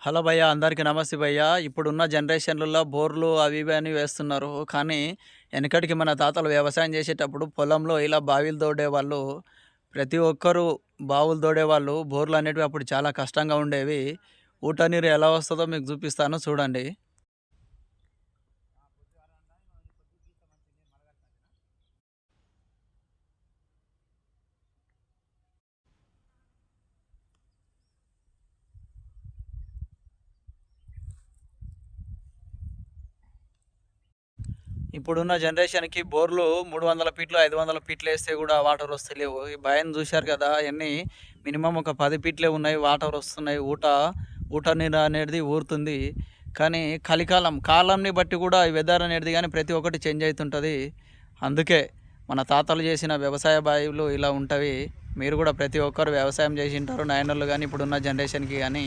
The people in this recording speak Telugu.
హలో భయ్యా! అందరికీ నమస్తే భయ్యా! ఇప్పుడున్న జనరేషన్‌లలో బోర్లు అవి ఇవి అని వేస్తున్నారు. కానీ వెనకటికి మన తాతలు వ్యవసాయం చేసేటప్పుడు పొలంలో ఇలా బావిలు తోడేవాళ్ళు. ప్రతి ఒక్కరు బావులు తోడేవాళ్ళు. బోర్లు అనేటివి అప్పుడు చాలా కష్టంగా ఉండేవి. ఊట నీరు ఎలా వస్తదో మీకు చూపిస్తాను చూడండి. ఇప్పుడున్న జనరేషన్‌కి బోర్లు 300 ఫీట్లు, 500 ఫీట్లు ఏస్తే కూడా వాటర్ వస్తలేవు. ఈ బావిని చూశారు కదా! అయన్నీ మినిమమ్ ఒక 10 ఫీట్లే ఉన్నాయి. వాటర్ వస్తున్నాయి. ఊట నీరు అనేది ఊరుతుంది. కానీ కాలంని బట్టి కూడా ఈ వెదర్ అనేది గాని ప్రతి ఒక్కటి చేంజ్ అయితుంటది. అందుకే మన తాతలు చేసిన వ్యవసాయ బావులు ఇలా ఉంటవి. మీరు కూడా ప్రతి ఒక్కరు వ్యవసాయం చేసుంటారు. నాయనోళ్ళు గాని ఇప్పుడున్న జనరేషన్‌కి గాని.